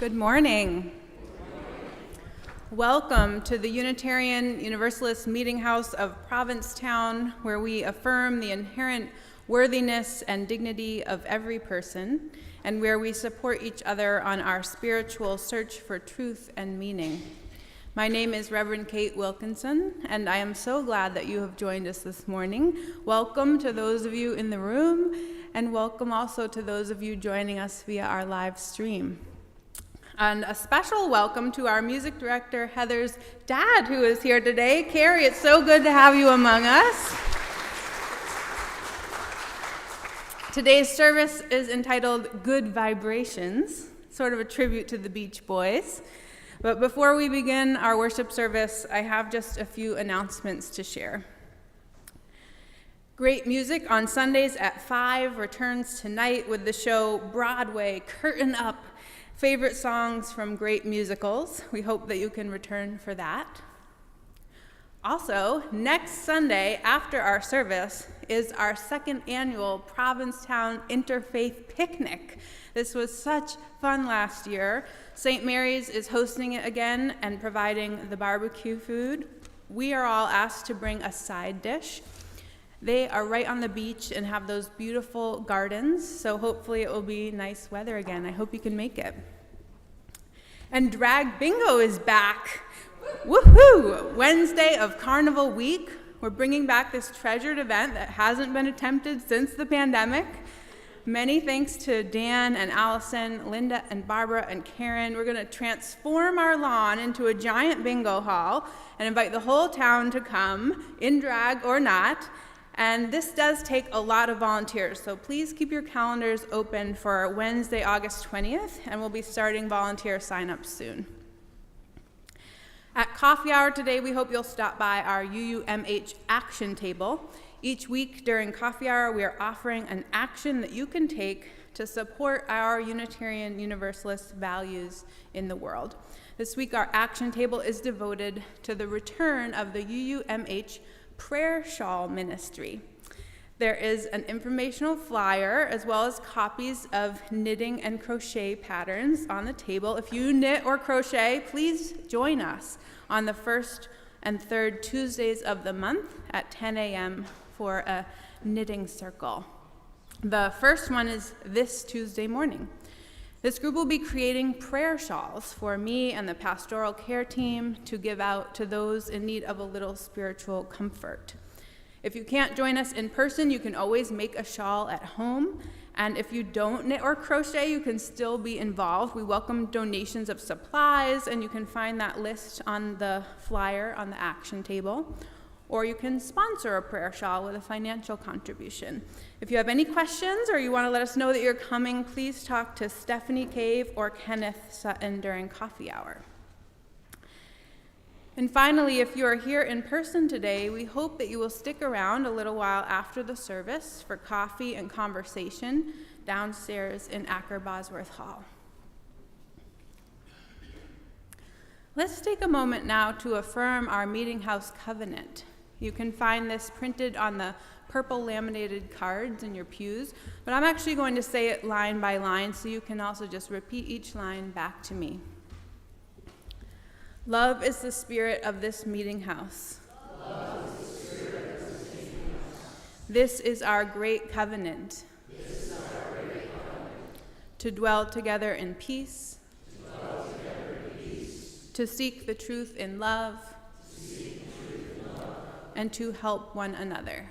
Good morning. Welcome to the Unitarian Universalist Meetinghouse of Provincetown, where we affirm the inherent worthiness and dignity of every person, and where we support each other on our spiritual search for truth and meaning. My name is Reverend Kate Wilkinson, and I am so glad that you have joined us this morning. Welcome to those of you in the room, and welcome also to those of you joining us via our live stream. And a special welcome to our music director, Heather's dad, who is here today. Carrie, it's so good to have you among us. Today's service is entitled Good Vibrations, sort of a tribute to the Beach Boys. But before we begin our worship service, I have just a few announcements to share. Great music on Sundays at 5 returns tonight with the show Broadway Curtain Up, favorite songs from great musicals. We hope that you can return for that. Also, next Sunday after our service is our second annual Provincetown Interfaith Picnic. This was such fun last year. St. Mary's is hosting it again and providing the barbecue food. We are all asked to bring a side dish. They are right on the beach and have those beautiful gardens, so hopefully it will be nice weather again. I hope you can make it. And Drag Bingo is back. Woohoo! Wednesday of Carnival Week. We're bringing back this treasured event that hasn't been attempted since the pandemic. Many thanks to Dan and Allison, Linda and Barbara and Karen. We're going to transform our lawn into a giant bingo hall and invite the whole town to come, in drag or not. And this does take a lot of volunteers, so please keep your calendars open for Wednesday, August 20th, and we'll be starting volunteer sign-ups soon. At coffee hour today, we hope you'll stop by our UUMH action table. Each week during coffee hour, we are offering an action that you can take to support our Unitarian Universalist values in the world. This week, our action table is devoted to the return of the UUMH prayer shawl ministry. There is an informational flyer as well as copies of knitting and crochet patterns on the table. If you knit or crochet, please join us on the first and third Tuesdays of the month at 10 a.m. for a knitting circle. The first one is this Tuesday morning. This group will be creating prayer shawls for me and the pastoral care team to give out to those in need of a little spiritual comfort. If you can't join us in person, you can always make a shawl at home. And if you don't knit or crochet, you can still be involved. We welcome donations of supplies, and you can find that list on the flyer on the action table. Or you can sponsor a prayer shawl with a financial contribution. If you have any questions or you want to let us know that you're coming, please talk to Stephanie Cave or Kenneth Sutton during coffee hour. And finally, if you are here in person today, we hope that you will stick around a little while after the service for coffee and conversation downstairs in Acker Bosworth Hall. Let's take a moment now to affirm our Meetinghouse covenant. You can find this printed on the purple laminated cards in your pews, but I'm actually going to say it line by line, so you can also just repeat each line back to me. Love is the spirit of this Meetinghouse. This is our great covenant. To dwell together in peace. To seek the truth in love. And to help one another.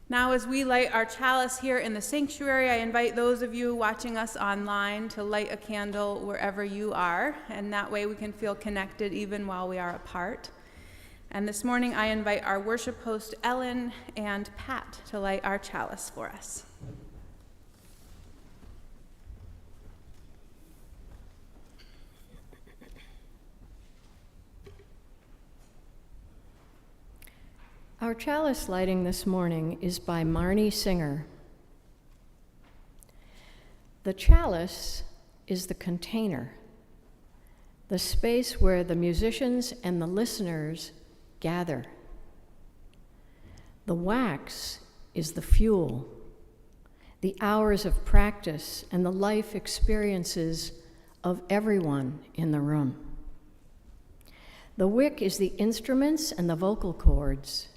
Now, as we light our chalice here in the sanctuary, I invite those of you watching us online to light a candle wherever you are, and that way we can feel connected even while we are apart. And this morning, I invite our worship host, Ellen and Pat, to light our chalice for us. Our chalice lighting this morning is by Marnie Singer. The chalice is the container, the space where the musicians and the listeners gather. The wax is the fuel, the hours of practice, and the life experiences of everyone in the room. The wick is the instruments and the vocal cords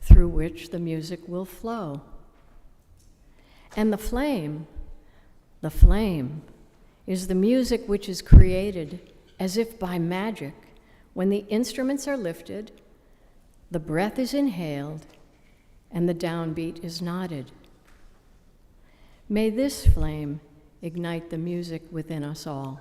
through which the music will flow. And the flame is the music which is created as if by magic when the instruments are lifted, the breath is inhaled, and the downbeat is nodded. May this flame ignite the music within us all.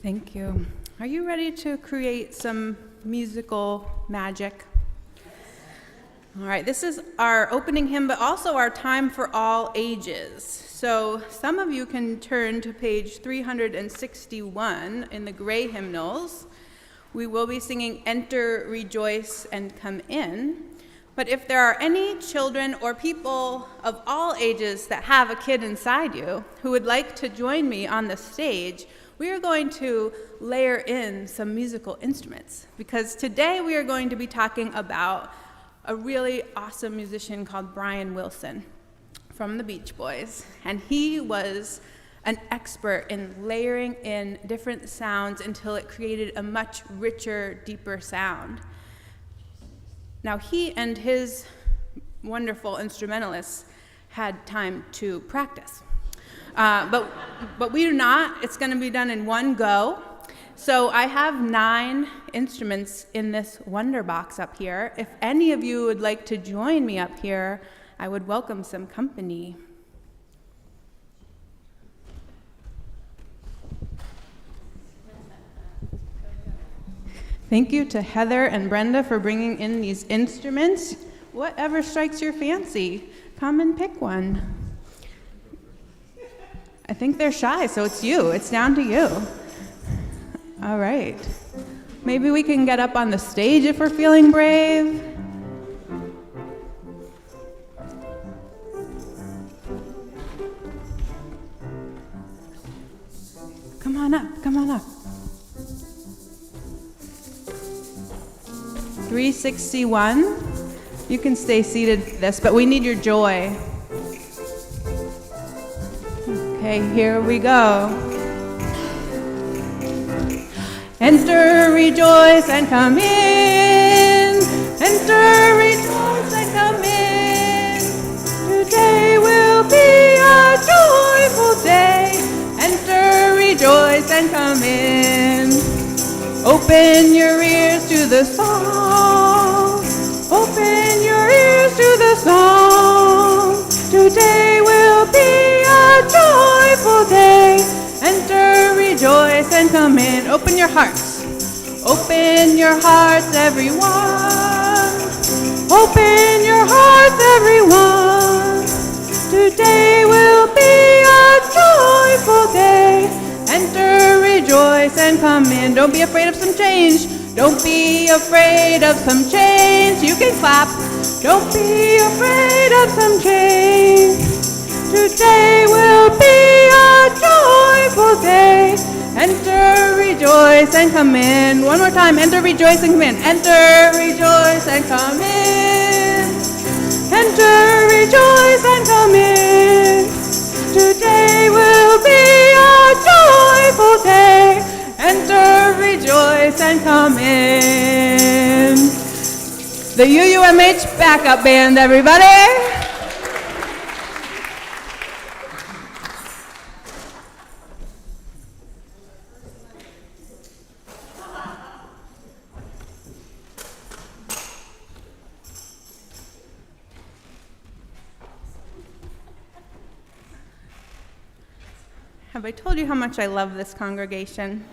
Thank you. Are you ready to create some musical magic? All right, this is our opening hymn, but also our time for all ages. So some of you can turn to page 361 in the gray hymnals. We will be singing Enter, Rejoice, and Come In. But if there are any children or people of all ages that have a kid inside you who would like to join me on the stage, we are going to layer in some musical instruments, because today we are going to be talking about a really awesome musician called Brian Wilson from the Beach Boys, and he was an expert in layering in different sounds until it created a much richer, deeper sound. Now, he and his wonderful instrumentalists had time to practice. But we do not. It's going to be done in one go. So I have 9 instruments in this wonder box up here. If any of you would like to join me up here, I would welcome some company. Thank you to Heather and Brenda for bringing in these instruments. Whatever strikes your fancy, come and pick one. I think they're shy, so it's you. It's down to you. All right. Maybe we can get up on the stage if we're feeling brave. Come on up, come on up. 361. You can stay seated for this, but we need your joy. Okay, here we go. Enter, rejoice, and come in. Enter, rejoice, and come in. Today will be a joyful day. Enter, rejoice, and come in. Open your ears to the song. Open your ears to the song. Today will be a joyful day. Enter, rejoice, and come in. Open your hearts. Open your hearts, everyone. Open your hearts, everyone. Today will be a joyful day. Enter, rejoice, and come in. Don't be afraid of some change. Don't be afraid of some change. You can clap. Don't be afraid of some change. Today will be a joyful day. Enter, rejoice, and come in. One more time. Enter, rejoice, and come in. Enter, rejoice, and come in. Enter, rejoice, and come in. Today will be a joyful day. Enter, rejoice, and come in. The UUMH backup band, everybody. Have I told you how much I love this congregation?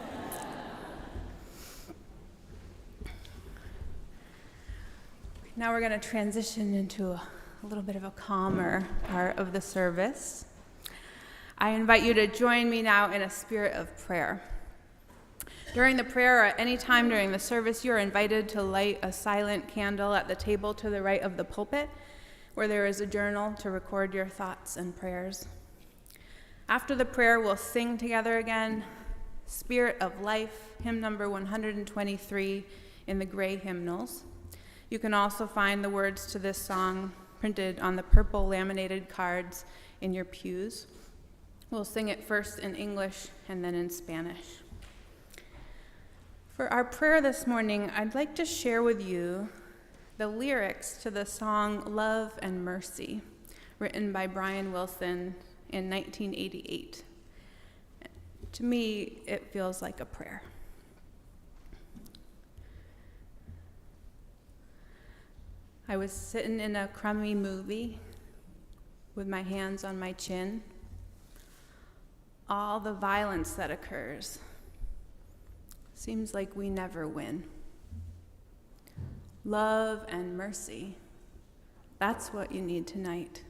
Now we're going to transition into a little bit of a calmer part of the service. I invite you to join me now in a spirit of prayer. During the prayer or at any time during the service, you are invited to light a silent candle at the table to the right of the pulpit, where there is a journal to record your thoughts and prayers. After the prayer, we'll sing together again, Spirit of Life, hymn number 123, in the gray hymnals. You can also find the words to this song printed on the purple laminated cards in your pews. We'll sing it first in English and then in Spanish. For our prayer this morning, I'd like to share with you the lyrics to the song Love and Mercy, written by Brian Wilson in 1988. To me, it feels like a prayer. I was sitting in a crummy movie with my hands on my chin. All the violence that occurs seems like we never win. Love and mercy, that's what you need tonight.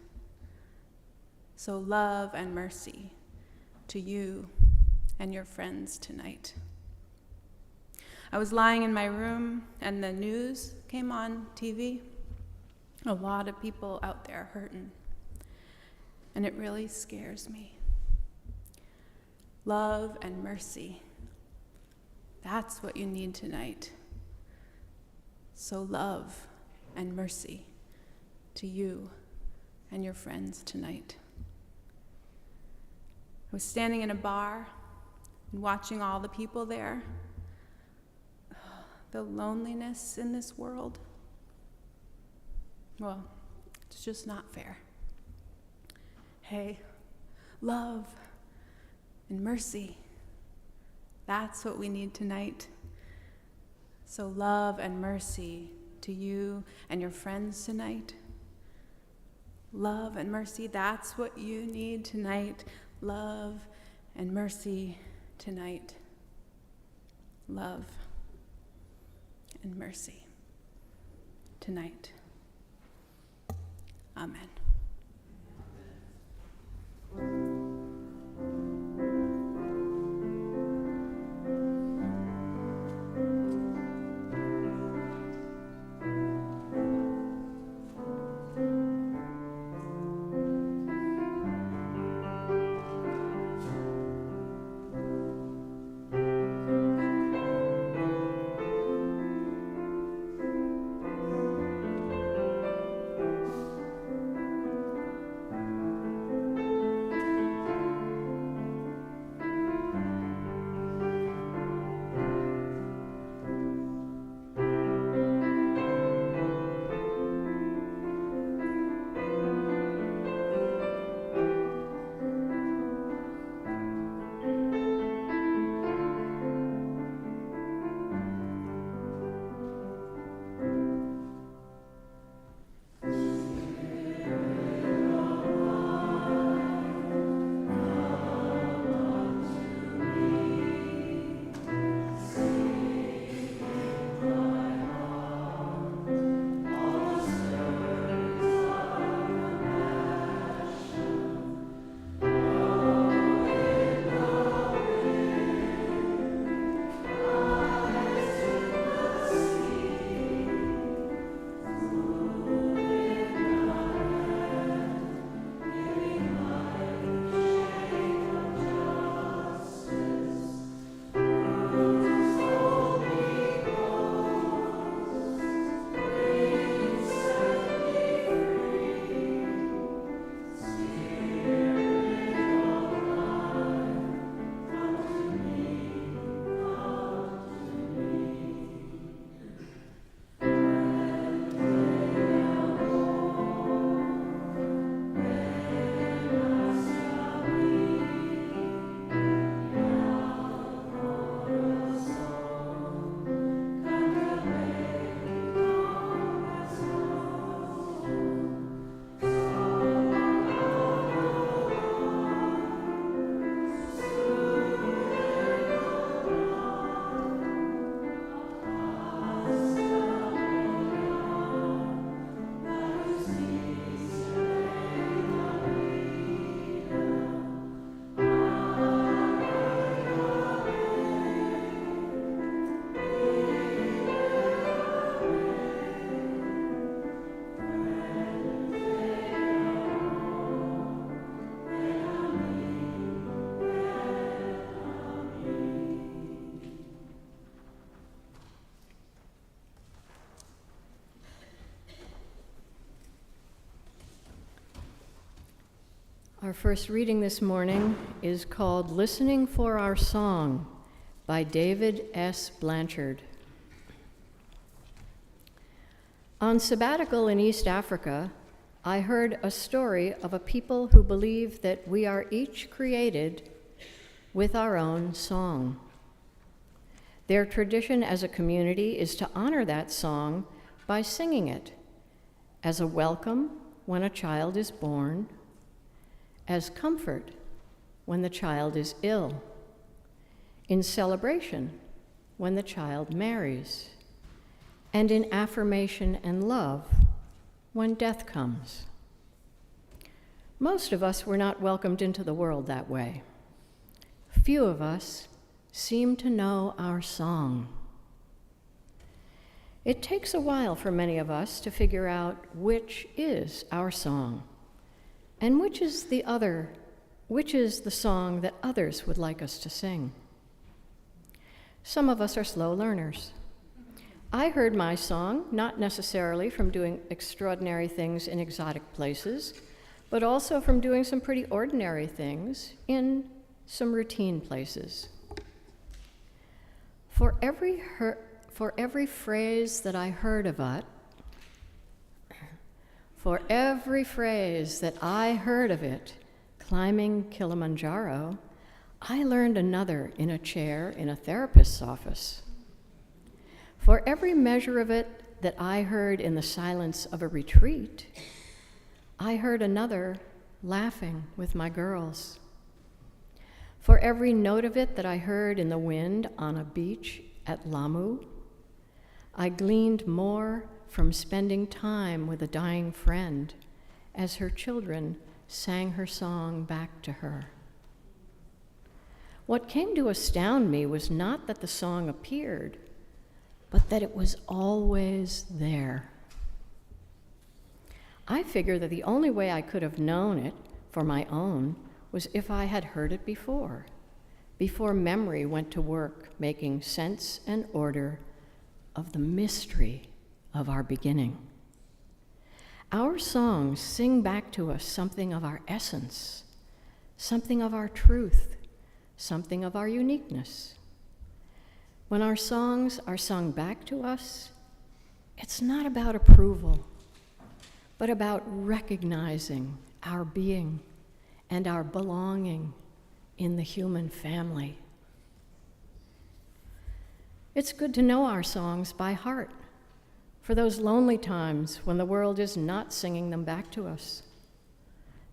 So love and mercy to you and your friends tonight. I was lying in my room and the news came on TV. A lot of people out there hurting, and it really scares me. Love and mercy, that's what you need tonight. So love and mercy to you and your friends tonight. I was standing in a bar and watching all the people there. The loneliness in this world, well, it's just not fair. Hey, love and mercy, that's what we need tonight. So love and mercy to you and your friends tonight. Love and mercy, that's what you need tonight. Love and mercy tonight. Love and mercy tonight. Amen. Our first reading this morning is called Listening for Our Song by David S. Blanchard. On sabbatical in East Africa, I heard a story of a people who believe that we are each created with our own song. Their tradition as a community is to honor that song by singing it as a welcome when a child is born, as comfort when the child is ill, in celebration when the child marries, and in affirmation and love when death comes. Most of us were not welcomed into the world that way. Few of us seem to know our song. It takes a while for many of us to figure out which is our song and which is the song that others would like us to sing. Some of us are slow learners. I heard my song not necessarily from doing extraordinary things in exotic places, but also from doing some pretty ordinary things in some routine places. For every phrase that I heard of it, for every phrase that I heard of it climbing Kilimanjaro, I learned another in a chair in a therapist's office. For every measure of it that I heard in the silence of a retreat, I heard another laughing with my girls. For every note of it that I heard in the wind on a beach at Lamu, I gleaned more from spending time with a dying friend as her children sang her song back to her. What came to astound me was not that the song appeared, but that it was always there. I figured that the only way I could have known it for my own was if I had heard it before memory went to work making sense and order of the mystery of our beginning. Our songs sing back to us something of our essence, something of our truth, something of our uniqueness. When our songs are sung back to us, it's not about approval, but about recognizing our being and our belonging in the human family. It's good to know our songs by heart for those lonely times when the world is not singing them back to us.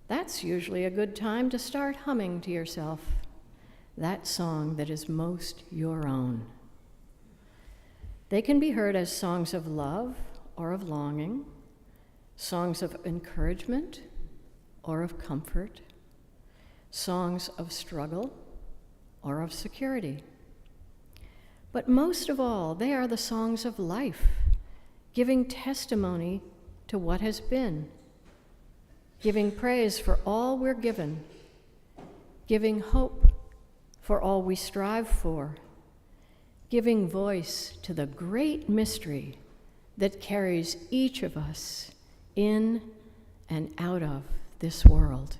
That's usually a good time to start humming to yourself that song that is most your own. They can be heard as songs of love or of longing, songs of encouragement or of comfort, songs of struggle or of security. But most of all, they are the songs of life, giving testimony to what has been, giving praise for all we're given, giving hope for all we strive for, giving voice to the great mystery that carries each of us in and out of this world.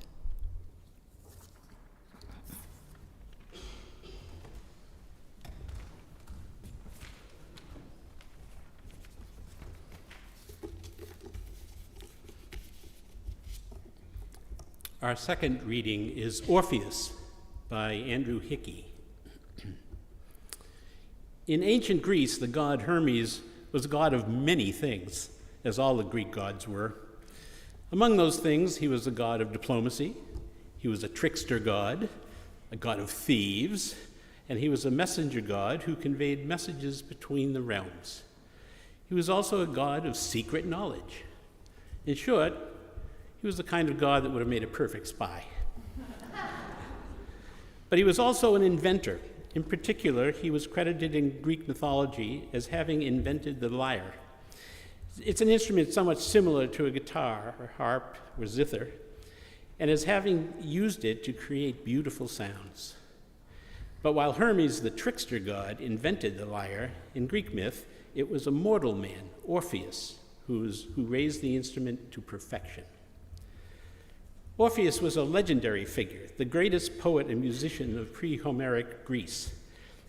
Our second reading is Orpheus by Andrew Hickey. In ancient Greece, the god Hermes was a god of many things, as all the Greek gods were. Among those things, he was a god of diplomacy, he was a trickster god, a god of thieves, and he was a messenger god who conveyed messages between the realms. He was also a god of secret knowledge. In short, he was the kind of god that would have made a perfect spy. But he was also an inventor. In particular, he was credited in Greek mythology as having invented the lyre. It's an instrument somewhat similar to a guitar or harp or zither, and as having used it to create beautiful sounds. But while Hermes, the trickster god, invented the lyre, in Greek myth, it was a mortal man, Orpheus, who raised the instrument to perfection. Orpheus was a legendary figure, the greatest poet and musician of pre-Homeric Greece,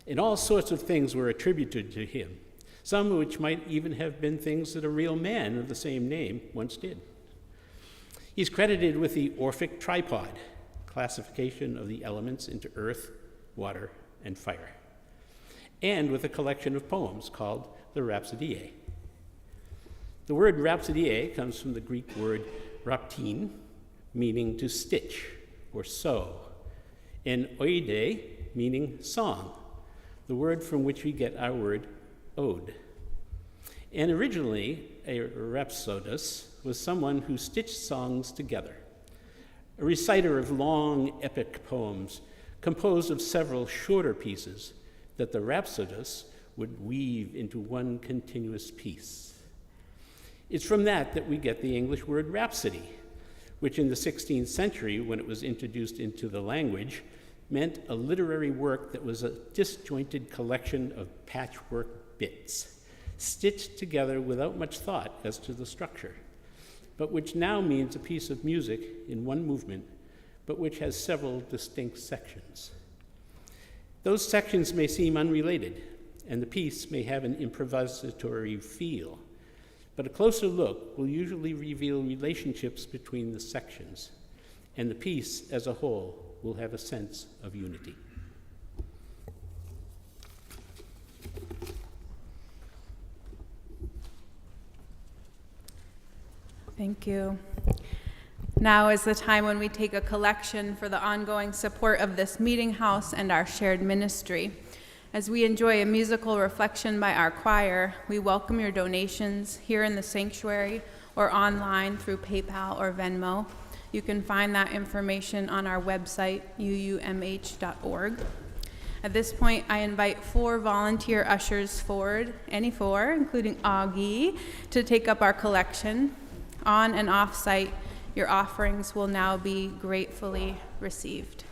and all sorts of things were attributed to him, some which might even have been things that a real man of the same name once did. He's credited with the Orphic tripod, classification of the elements into earth, water, and fire, and with a collection of poems called the Rhapsodiae. The word Rhapsodiae comes from the Greek word rhaptein, meaning to stitch or sew, and oide, meaning song, the word from which we get our word ode. And originally, a rhapsodist was someone who stitched songs together, a reciter of long epic poems composed of several shorter pieces that the rhapsodist would weave into one continuous piece. It's from that we get the English word rhapsody, which in the 16th century, when it was introduced into the language, meant a literary work that was a disjointed collection of patchwork bits, stitched together without much thought as to the structure, but which now means a piece of music in one movement, but which has several distinct sections. Those sections may seem unrelated, and the piece may have an improvisatory feel, but a closer look will usually reveal relationships between the sections, and the piece as a whole will have a sense of unity. Thank you. Now is the time when we take a collection for the ongoing support of this meeting house and our shared ministry. As we enjoy a musical reflection by our choir, we welcome your donations here in the sanctuary or online through PayPal or Venmo. You can find that information on our website, uumh.org. At this point, I invite 4 volunteer ushers forward, any 4, including Augie, to take up our collection. On and off site, your offerings will now be gratefully received.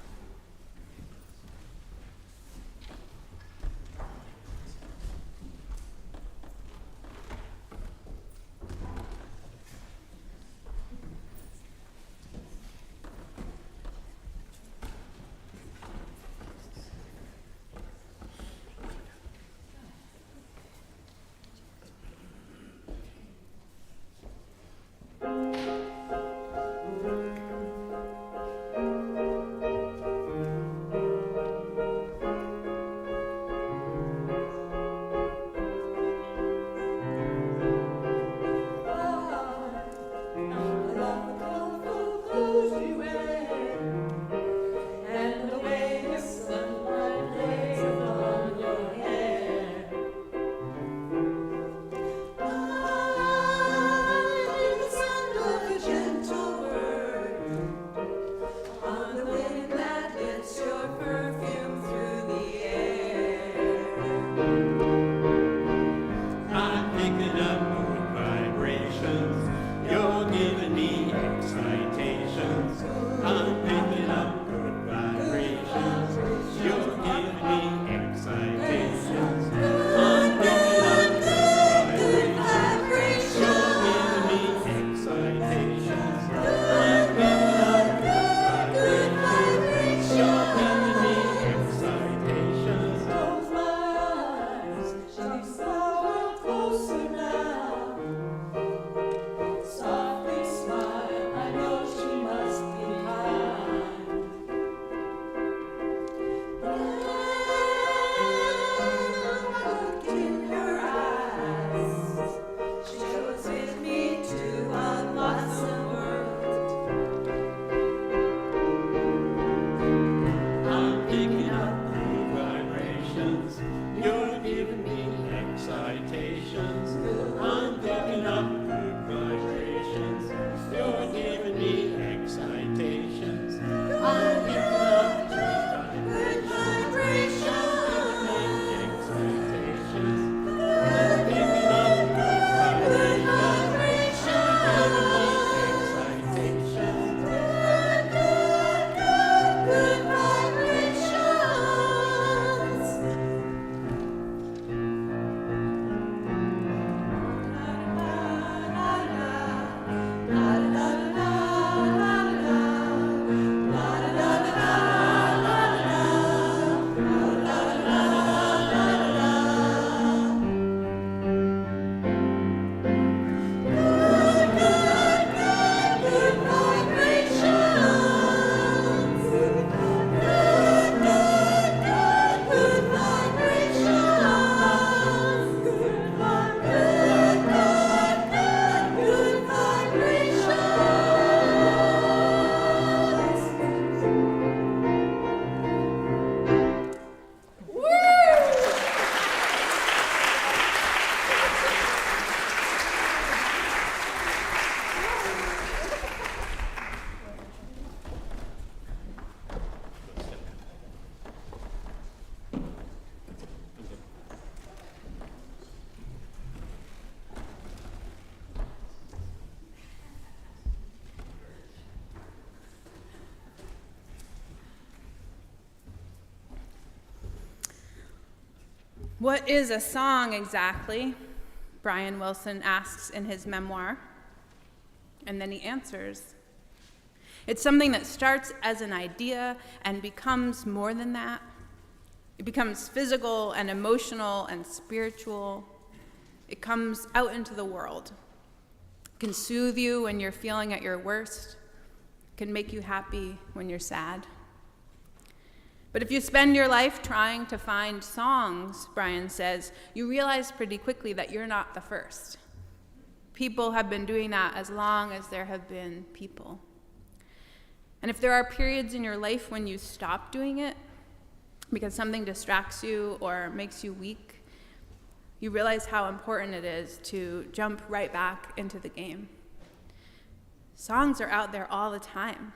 You're giving me excitations. I'm What is a song exactly? Brian Wilson asks in his memoir. And then he answers. It's something that starts as an idea and becomes more than that. It becomes physical and emotional and spiritual. It comes out into the world. It can soothe you when you're feeling at your worst. It can make you happy when you're sad. But if you spend your life trying to find songs, Brian says, you realize pretty quickly that you're not the first. People have been doing that as long as there have been people. And if there are periods in your life when you stop doing it because something distracts you or makes you weak, you realize how important it is to jump right back into the game. Songs are out there all the time,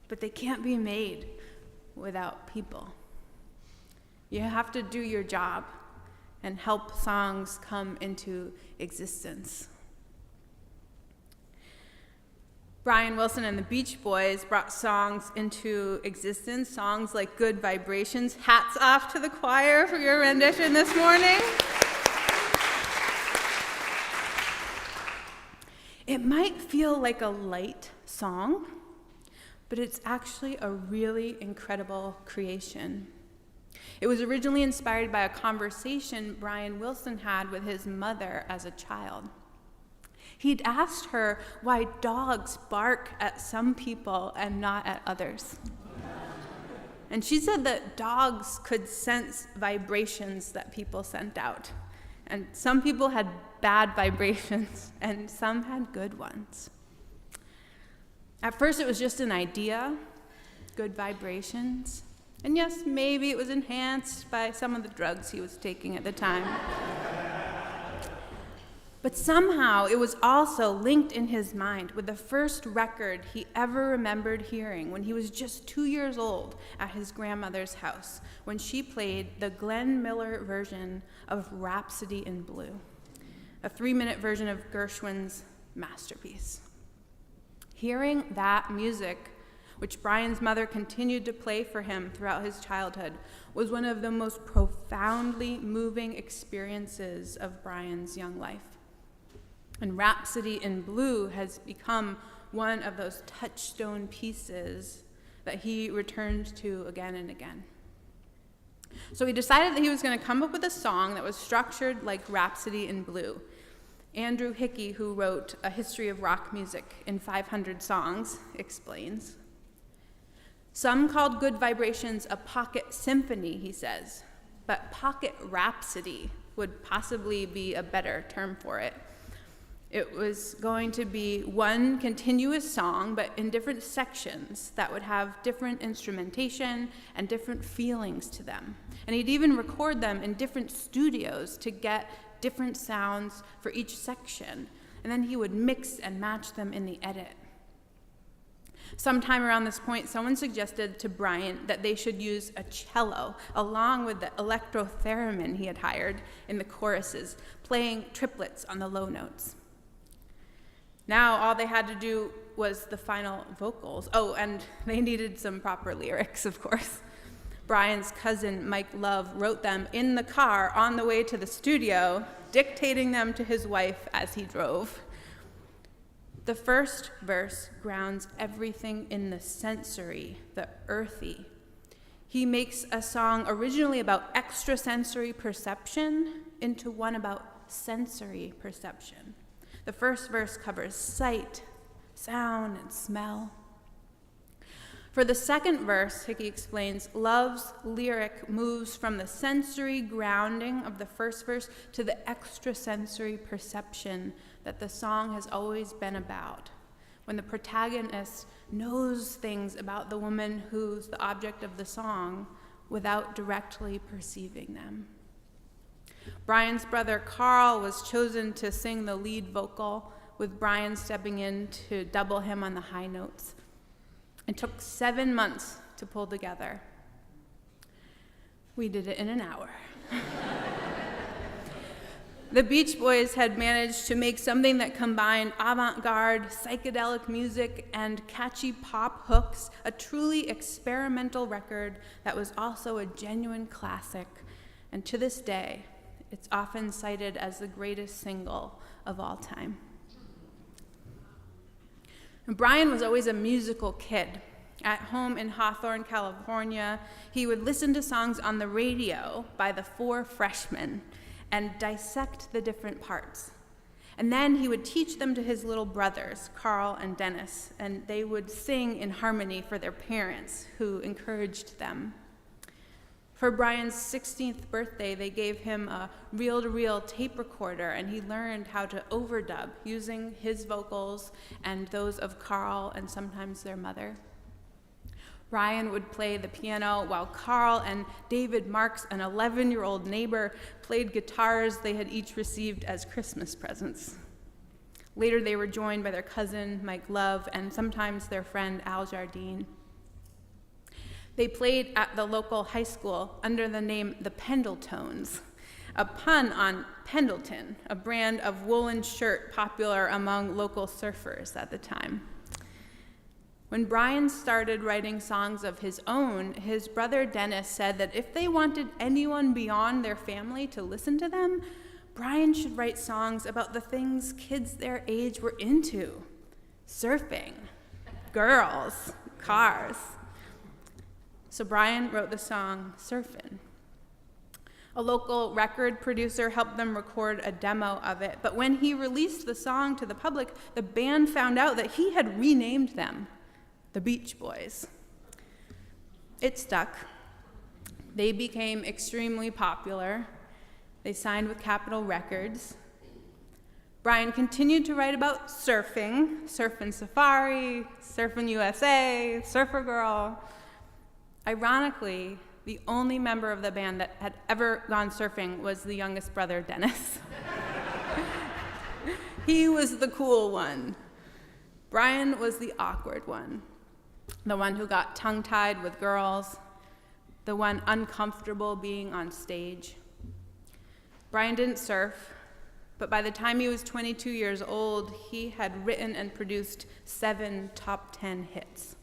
but they can't be made without people. You have to do your job and help songs come into existence. Brian Wilson and the Beach Boys brought songs into existence, songs like Good Vibrations. Hats off to the choir for your rendition this morning. It might feel like a light song, but it's actually a really incredible creation. It was originally inspired by a conversation Brian Wilson had with his mother as a child. He'd asked her why dogs bark at some people and not at others. And she said that dogs could sense vibrations that people sent out. And some people had bad vibrations, and some had good ones. At first, it was just an idea, good vibrations. And yes, maybe it was enhanced by some of the drugs he was taking at the time. But somehow it was also linked in his mind with the first record he ever remembered hearing when he was just 2 years old at his grandmother's house, when she played the Glenn Miller version of Rhapsody in Blue, a 3-minute version of Gershwin's masterpiece. Hearing that music, which Brian's mother continued to play for him throughout his childhood, was one of the most profoundly moving experiences of Brian's young life. And Rhapsody in Blue has become one of those touchstone pieces that he returned to again and again. So he decided that he was going to come up with a song that was structured like Rhapsody in Blue. Andrew Hickey, who wrote A History of Rock Music in 500 Songs, explains. Some called Good Vibrations a pocket symphony, he says, but pocket rhapsody would possibly be a better term for it. It was going to be one continuous song, but in different sections that would have different instrumentation and different feelings to them. And he'd even record them in different studios to get different sounds for each section. And then he would mix and match them in the edit. Sometime around this point, someone suggested to Brian that they should use a cello along with the electro-theremin he had hired in the choruses, playing triplets on the low notes. Now all they had to do was the final vocals. Oh, and they needed some proper lyrics, of course. Brian's cousin, Mike Love, wrote them in the car on the way to the studio, dictating them to his wife as he drove. The first verse grounds everything in the sensory, the earthy. He makes a song originally about extrasensory perception into one about sensory perception. The first verse covers sight, sound, and smell. For the second verse, Hickey explains, Love's lyric moves from the sensory grounding of the first verse to the extrasensory perception that the song has always been about, when the protagonist knows things about the woman who's the object of the song without directly perceiving them. Brian's brother Carl was chosen to sing the lead vocal, with Brian stepping in to double him on the high notes. It took 7 months to pull together. We did it in an hour. The Beach Boys had managed to make something that combined avant-garde, psychedelic music, and catchy pop hooks, a truly experimental record that was also a genuine classic, and to this day, it's often cited as the greatest single of all time. And Brian was always a musical kid. At home in Hawthorne, California, he would listen to songs on the radio by the Four Freshmen and dissect the different parts. And then he would teach them to his little brothers, Carl and Dennis, and they would sing in harmony for their parents, who encouraged them. For Brian's 16th birthday, they gave him a reel-to-reel tape recorder, and he learned how to overdub using his vocals and those of Carl and sometimes their mother. Brian would play the piano while Carl and David Marks, an 11-year-old neighbor, played guitars they had each received as Christmas presents. Later, they were joined by their cousin, Mike Love, and sometimes their friend, Al Jardine. They played at the local high school under the name the Pendletones, a pun on Pendleton, a brand of woolen shirt popular among local surfers at the time. When Brian started writing songs of his own, his brother Dennis said that if they wanted anyone beyond their family to listen to them, Brian should write songs about the things kids their age were into: surfing, girls, cars. So Brian wrote the song Surfin'. A local record producer helped them record a demo of it, but when he released the song to the public, the band found out that he had renamed them the Beach Boys. It stuck. They became extremely popular. They signed with Capitol Records. Brian continued to write about surfing, Surfin' Safari, Surfin' USA, Surfer Girl. Ironically, the only member of the band that had ever gone surfing was the youngest brother, Dennis. He was the cool one. Brian was the awkward one, the one who got tongue-tied with girls, the one uncomfortable being on stage. Brian didn't surf, but by the time he was 22 years old, he had written and produced 7 top 10 hits.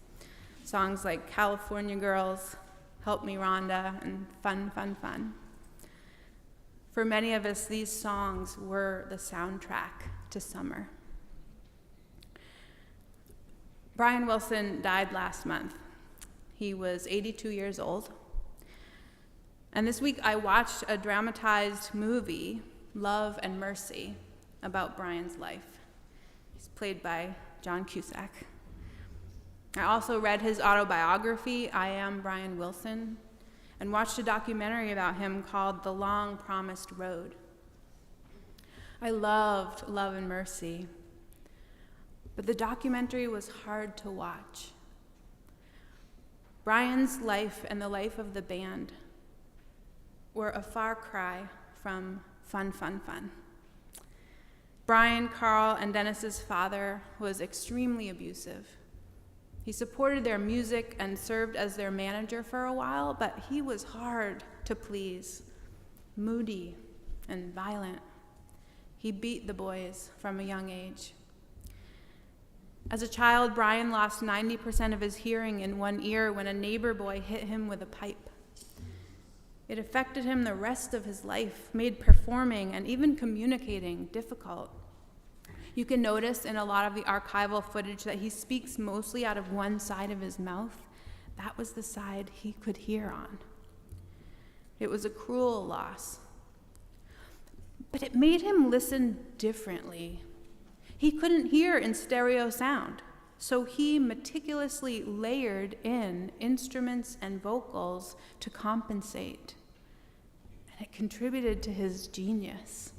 Songs like California Girls, Help Me Rhonda, and Fun, Fun, Fun. For many of us, these songs were the soundtrack to summer. Brian Wilson died last month. He was 82 years old. And this week I watched a dramatized movie, Love and Mercy, about Brian's life. He's played by John Cusack. I also read his autobiography, I Am Brian Wilson, and watched a documentary about him called The Long Promised Road. I loved Love and Mercy, but the documentary was hard to watch. Brian's life and the life of the band were a far cry from Fun, Fun, Fun. Brian, Carl, and Dennis's father was extremely abusive. He supported their music and served as their manager for a while, but he was hard to please, moody and violent. He beat the boys from a young age. As a child, Brian lost 90% of his hearing in one ear when a neighbor boy hit him with a pipe. It affected him the rest of his life, made performing and even communicating difficult. You can notice in a lot of the archival footage that he speaks mostly out of one side of his mouth. That was the side he could hear on. It was a cruel loss. But it made him listen differently. He couldn't hear in stereo sound, so he meticulously layered in instruments and vocals to compensate. And it contributed to his genius.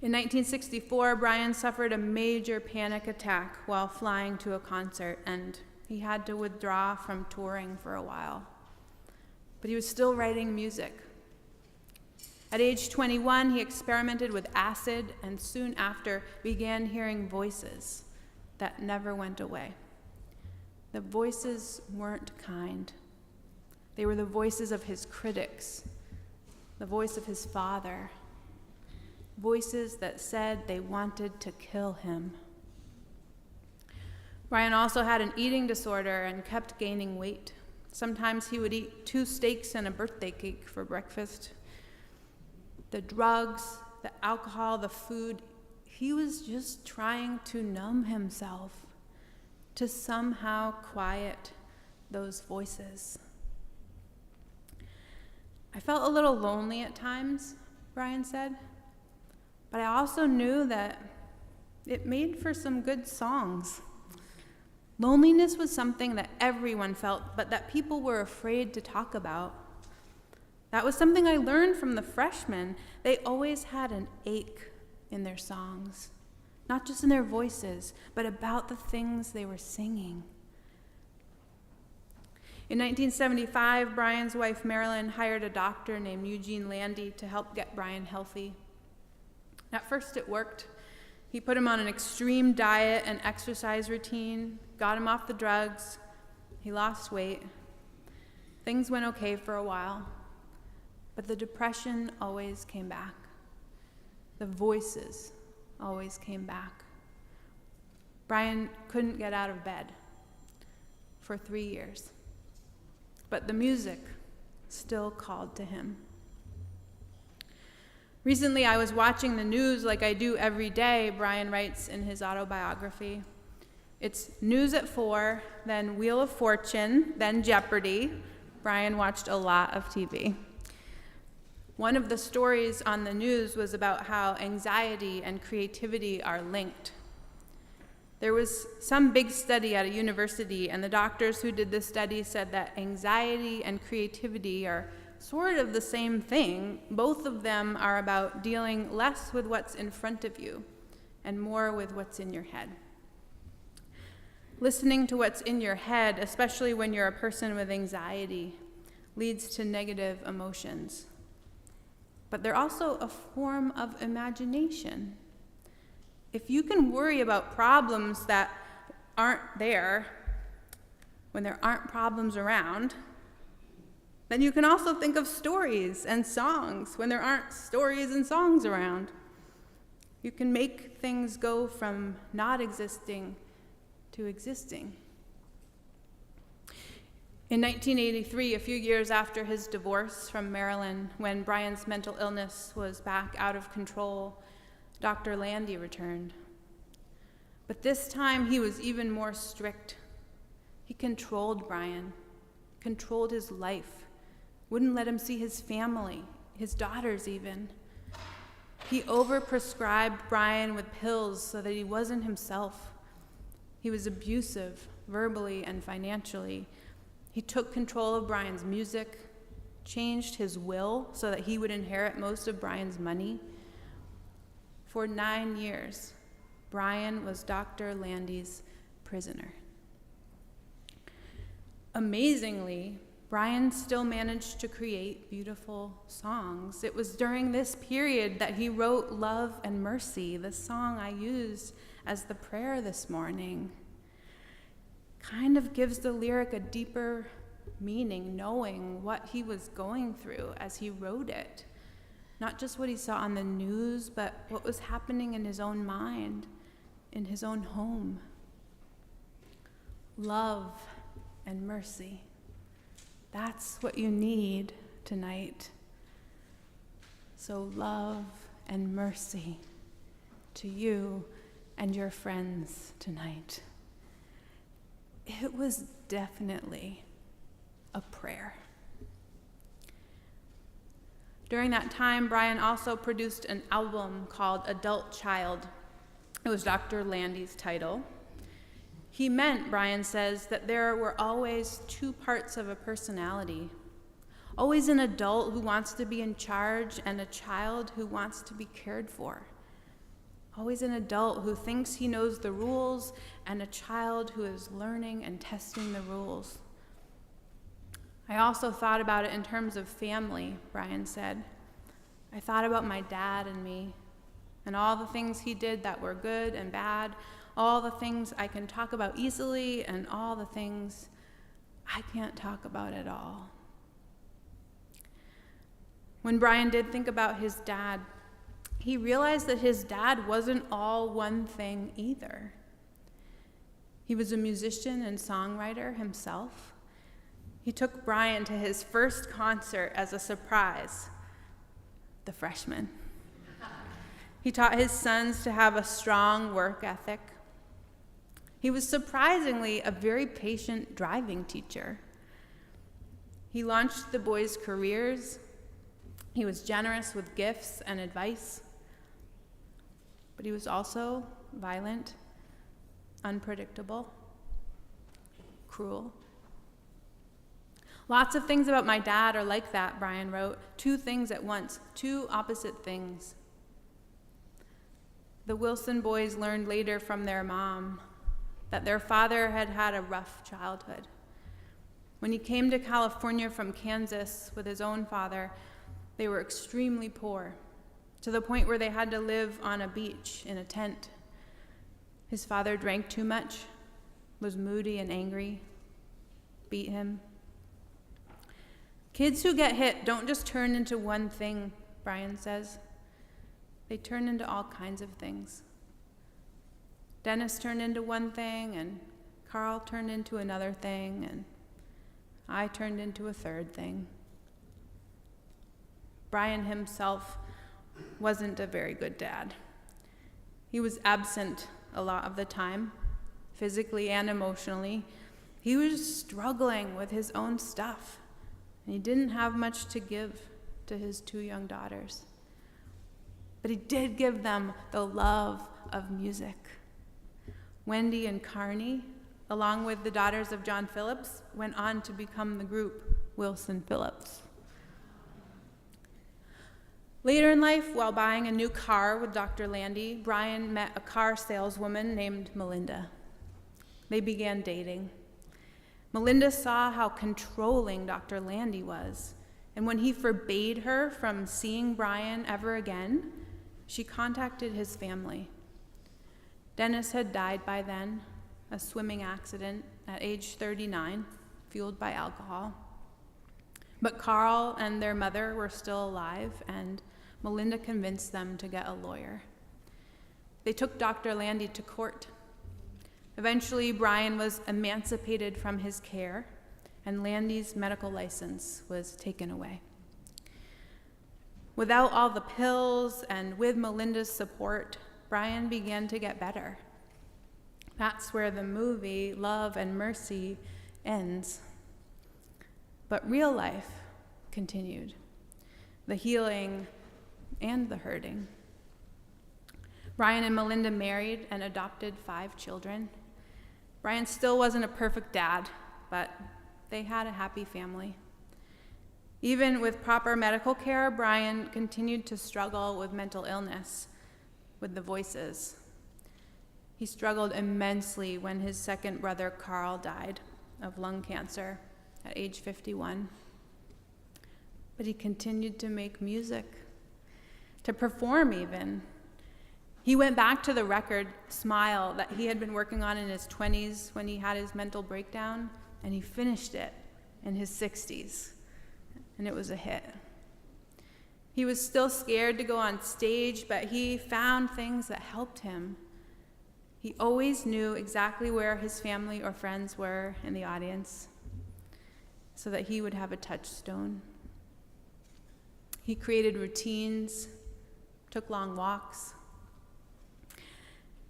In 1964, Brian suffered a major panic attack while flying to a concert, and he had to withdraw from touring for a while. But he was still writing music. At age 21, he experimented with acid and soon after began hearing voices that never went away. The voices weren't kind. They were the voices of his critics, the voice of his father, voices that said they wanted to kill him. Brian also had an eating disorder and kept gaining weight. Sometimes he would eat 2 steaks and a birthday cake for breakfast. The drugs, the alcohol, the food, he was just trying to numb himself, to somehow quiet those voices. I felt a little lonely at times, Brian said, but I also knew that it made for some good songs. Loneliness was something that everyone felt, but that people were afraid to talk about. That was something I learned from the freshmen. They always had an ache in their songs, not just in their voices, but about the things they were singing. In 1975, Brian's wife, Marilyn, hired a doctor named Eugene Landy to help get Brian healthy. At first, it worked. He put him on an extreme diet and exercise routine, got him off the drugs. He lost weight. Things went okay for a while, but the depression always came back. The voices always came back. Brian couldn't get out of bed for 3 years, but the music still called to him. Recently, I was watching the news like I do every day, Brian writes in his autobiography. It's news at 4, then Wheel of Fortune, then Jeopardy. Brian watched a lot of TV. One of the stories on the news was about how anxiety and creativity are linked. There was some big study at a university, and the doctors who did this study said that anxiety and creativity are sort of the same thing. Both of them are about dealing less with what's in front of you and more with what's in your head. Listening to what's in your head, especially when you're a person with anxiety, leads to negative emotions. But they're also a form of imagination. If you can worry about problems that aren't there when there aren't problems around, then you can also think of stories and songs when there aren't stories and songs around. You can make things go from not existing to existing. In 1983, a few years after his divorce from Marilyn, when Brian's mental illness was back out of control, Dr. Landy returned. But this time he was even more strict. He controlled Brian, controlled his life, wouldn't let him see his family, his daughters even. He overprescribed Brian with pills so that he wasn't himself. He was abusive, verbally and financially. He took control of Brian's music, changed his will so that he would inherit most of Brian's money. For 9 years, Brian was Dr. Landy's prisoner. Amazingly, Brian still managed to create beautiful songs. It was during this period that he wrote Love and Mercy, the song I used as the prayer this morning. Kind of gives the lyric a deeper meaning, knowing what he was going through as he wrote it. Not just what he saw on the news, but what was happening in his own mind, in his own home. Love and mercy. That's what you need tonight. So love and mercy to you and your friends tonight. It was definitely a prayer. During that time, Brian also produced an album called Adult Child. It was Dr. Landy's title. He meant, Brian says, that there were always 2 parts of a personality. Always an adult who wants to be in charge and a child who wants to be cared for. Always an adult who thinks he knows the rules and a child who is learning and testing the rules. I also thought about it in terms of family, Brian said. I thought about my dad and me and all the things he did that were good and bad, all the things I can talk about easily and all the things I can't talk about at all. When Brian did think about his dad, he realized that his dad wasn't all one thing either. He was a musician and songwriter himself. He took Brian to his first concert as a surprise, the freshman. He taught his sons to have a strong work ethic. He was surprisingly a very patient driving teacher. He launched the boys' careers. He was generous with gifts and advice. But he was also violent, unpredictable, cruel. Lots of things about my dad are like that, Brian wrote. Two things at once, two opposite things. The Wilson boys learned later from their mom that their father had had a rough childhood. When he came to California from Kansas with his own father, they were extremely poor, to the point where they had to live on a beach in a tent. His father drank too much, was moody and angry, beat him. Kids who get hit don't just turn into one thing, Brian says. They turn into all kinds of things. Dennis turned into one thing, and Carl turned into another thing, and I turned into a third thing. Brian himself wasn't a very good dad. He was absent a lot of the time, physically and emotionally. He was struggling with his own stuff, and he didn't have much to give to his two young daughters. But he did give them the love of music. Wendy and Carney, along with the daughters of John Phillips, went on to become the group Wilson Phillips. Later in life, while buying a new car with Dr. Landy, Brian met a car saleswoman named Melinda. They began dating. Melinda saw how controlling Dr. Landy was, and when he forbade her from seeing Brian ever again, she contacted his family. Dennis had died by then, a swimming accident at age 39, fueled by alcohol. But Carl and their mother were still alive, and Melinda convinced them to get a lawyer. They took Dr. Landy to court. Eventually, Brian was emancipated from his care, and Landy's medical license was taken away. Without all the pills and with Melinda's support, Brian began to get better. That's where the movie Love and Mercy ends. But real life continued, the healing and the hurting. Brian and Melinda married and adopted 5 children. Brian still wasn't a perfect dad, but they had a happy family. Even with proper medical care, Brian continued to struggle with mental illness, with the voices. He struggled immensely when his second brother, Carl, died of lung cancer at age 51. But he continued to make music, to perform even. He went back to the record, Smile, that he had been working on in his 20s when he had his mental breakdown, and he finished it in his 60s, and it was a hit. He was still scared to go on stage, but he found things that helped him. He always knew exactly where his family or friends were in the audience so that he would have a touchstone. He created routines, took long walks.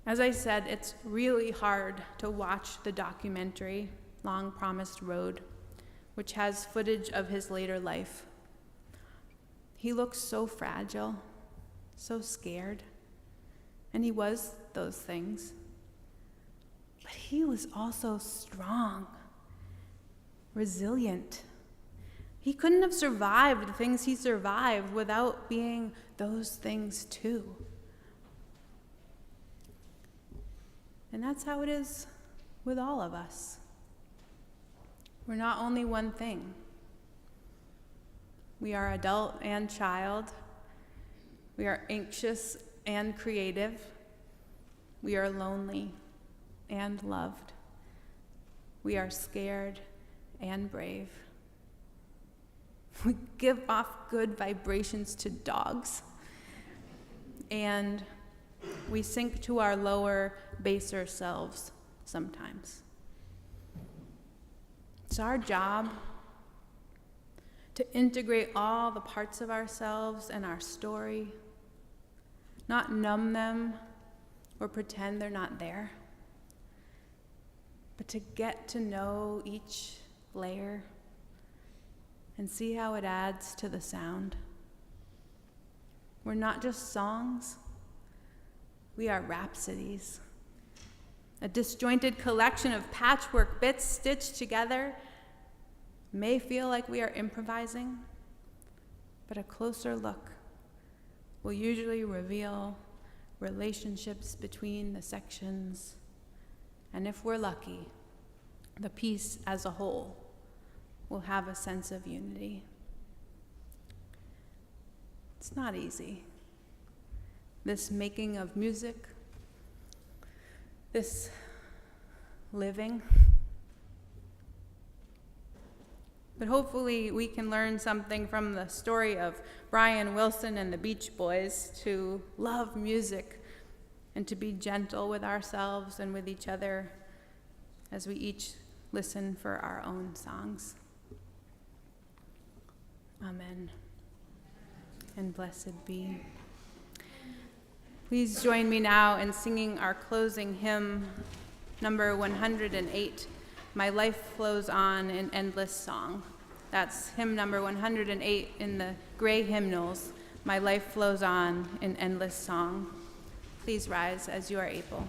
As I said, it's really hard to watch the documentary, Long Promised Road, which has footage of his later life. He looked so fragile, so scared, and he was those things. But he was also strong, resilient. He couldn't have survived the things he survived without being those things too. And that's how it is with all of us. We're not only one thing. We are adult and child. We are anxious and creative. We are lonely and loved. We are scared and brave. We give off good vibrations to dogs. And we sink to our lower, baser selves sometimes. It's our job to integrate all the parts of ourselves and our story, not numb them or pretend they're not there, but to get to know each layer and see how it adds to the sound. We're not just songs, we are rhapsodies. A disjointed collection of patchwork bits stitched together may feel like we are improvising, but a closer look will usually reveal relationships between the sections, and if we're lucky, the piece as a whole will have a sense of unity. It's not easy. This making of music, this living. But hopefully we can learn something from the story of Brian Wilson and the Beach Boys to love music and to be gentle with ourselves and with each other as we each listen for our own songs. Amen. And blessed be. Please join me now in singing our closing hymn, number 108, My Life Flows On in Endless Song. That's hymn number 108 in the gray hymnals, My Life Flows On in Endless Song. Please rise as you are able.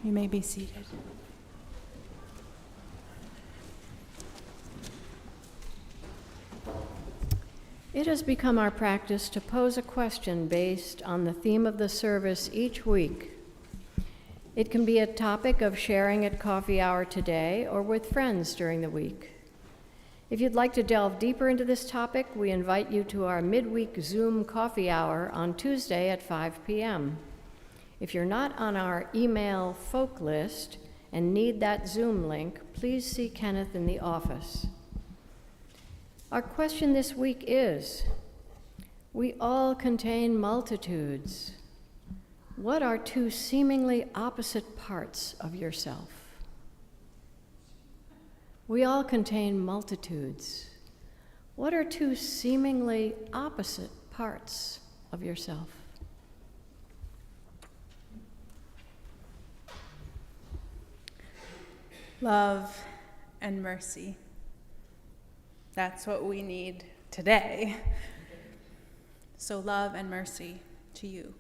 You may be seated. It has become our practice to pose a question based on the theme of the service each week. It can be a topic of sharing at coffee hour today or with friends during the week. If you'd like to delve deeper into this topic, we invite you to our midweek Zoom coffee hour on Tuesday at 5 p.m. If you're not on our email folk list and need that Zoom link, please see Kenneth in the office. Our question this week is, we all contain multitudes. What are two seemingly opposite parts of yourself? We all contain multitudes. What are two seemingly opposite parts of yourself. Love and mercy. That's what we need today. So love and mercy to you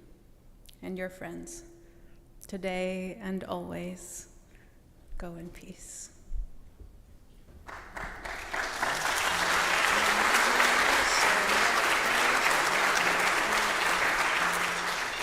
and your friends, today and always. Go in peace.